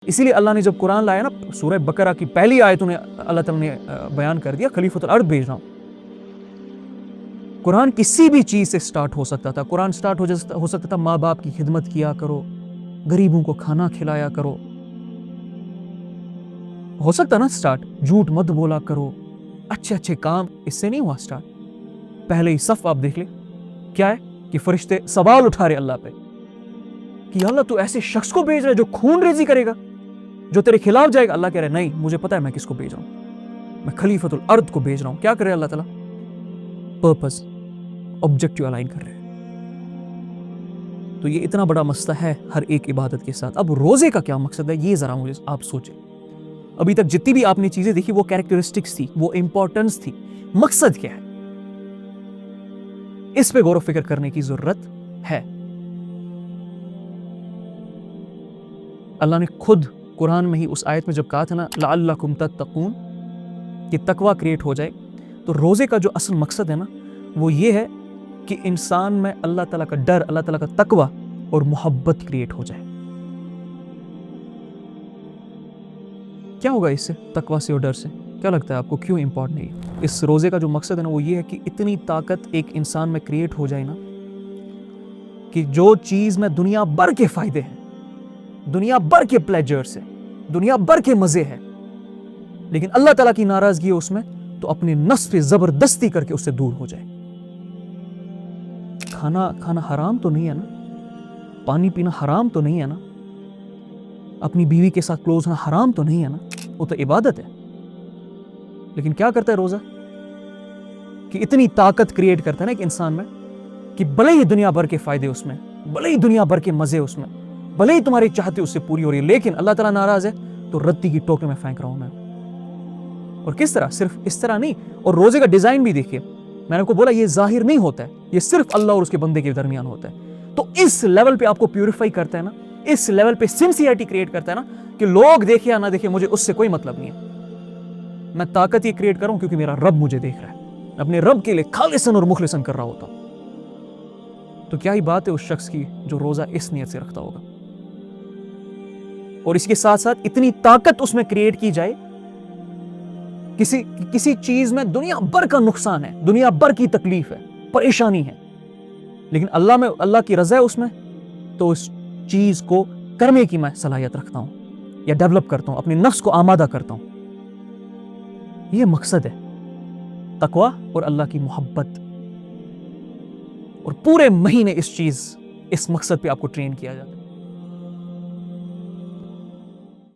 اسی لیے اللہ نے جب قرآن لایا نا، سورہ بقرہ کی پہلی آیت انہیں اللہ تعالیٰ نے بیان کر دیا، خلیفۃ الارض بھیج رہا ہوں۔ قرآن کسی بھی چیز سے سٹارٹ ہو سکتا تھا۔ قرآن سٹارٹ ہو سکتا تھا ماں باپ کی خدمت کیا کرو، غریبوں کو کھانا کھلایا کرو، ہو سکتا نا سٹارٹ، جھوٹ مت بولا کرو، اچھے اچھے کام، اس سے نہیں ہوا سٹارٹ۔ پہلے ہی صف آپ دیکھ لیں کیا ہے کہ فرشتے سوال اٹھا رہے اللہ پہ کہ یا اللہ تو ایسے شخص کو بھیج رہے جو خون ریزی کرے گا، جو تیرے خلاف جائے گا۔ اللہ کہہ رہے نہیں، مجھے پتا ہے میں کس کو بھیج رہا ہوں، میں خلیفۃ الارض کو بھیج رہا ہوں۔ کیا کر رہے اللہ تعالیٰ؟ پرپس، آبجیکٹیو الائن کر رہے ہیں۔ تو یہ اتنا بڑا مسئلہ ہے ہر ایک عبادت کے ساتھ۔ اب روزے کا کیا مقصد ہے یہ ذرا مجھے آپ سوچیں۔ ابھی تک جتنی بھی آپ نے چیزیں دیکھی وہ کیریکٹرسٹکس تھی، وہ امپورٹنس تھی، مقصد کیا ہے اس پہ غور و فکر کرنے کی ضرورت ہے۔ اللہ نے خود قرآن میں ہی اس آیت میں جب کہا تھا نا لعلکم تتقون، کہ تقوی کریٹ ہو جائے، تو روزے کا جو اصل مقصد ہے نا وہ یہ ہے کہ انسان میں اللہ تعالیٰ کا ڈر، اللہ تعالیٰ کا تقوی اور محبت کریٹ ہو جائے۔ کیا ہوگا اس سے، تقوی سے اور ڈر سے؟ کیا لگتا ہے آپ کو کیوں امپورٹنٹ ہے؟ اس روزے کا جو مقصد ہے نا وہ یہ ہے کہ اتنی طاقت ایک انسان میں کریٹ ہو جائے نا کہ جو چیز میں دنیا بھر کے فائدے ہیں، دنیا بھر کے پلیجرز ہیں، دنیا بھر کے مزے ہیں، لیکن اللہ تعالیٰ کی ناراضگی ہے اس میں، تو اپنے نفس پہ زبردستی کر کے اس سے دور ہو جائے۔ کھانا حرام تو نہیں ہے نا، پانی پینا حرام تو نہیں ہے نا، اپنی بیوی کے ساتھ کلوز ہونا حرام تو نہیں ہے نا، وہ تو عبادت ہے۔ لیکن کیا کرتا ہے روزہ کہ اتنی طاقت کریٹ کرتا ہے نا ایک انسان میں کہ بھلے ہی دنیا بھر کے فائدے اس میں، بھلے ہی دنیا بھر کے مزے اس میں، بھلے ہی تمہاری چاہتے اس سے پوری ہو رہی ہے، لیکن اللہ تعالیٰ ناراض ہے تو رتی کی ٹوکری میں پھینک رہا ہوں میں۔ اور کس طرح؟ صرف اس طرح نہیں، اور روزے کا ڈیزائن بھی دیکھیے، میں نے کو بولا یہ ظاہر نہیں ہوتا ہے، یہ صرف اللہ اور اس کے بندے کے درمیان ہوتا ہے۔ تو اس لیول پہ آپ کو پیوریفائی کرتا ہے نا، اس لیول پہ سنسیئرٹی کریٹ کرتا ہے نا کہ لوگ دیکھے یا نہ دیکھے مجھے اس سے کوئی مطلب نہیں ہے، میں طاقت یہ کریٹ کروں کیونکہ میرا رب مجھے دیکھ رہا ہے، اپنے رب کے لیے خالصاً اور مخلصاً کر رہا ہوتا ہوں۔ تو کیا ہی بات ہے اس شخص کی جو روزہ اس نیت سے رکھتا ہوگا، اور اس کے ساتھ ساتھ اتنی طاقت اس میں کریٹ کی جائے، کسی چیز میں دنیا بھر کا نقصان ہے، دنیا بھر کی تکلیف ہے، پریشانی ہے، لیکن اللہ کی رضا ہے اس میں، تو اس چیز کو کرنے کی میں صلاحیت رکھتا ہوں یا ڈیولپ کرتا ہوں، اپنے نفس کو آمادہ کرتا ہوں۔ یہ مقصد ہے تقوی اور اللہ کی محبت، اور پورے مہینے اس مقصد پہ آپ کو ٹرین کیا جاتا ہے۔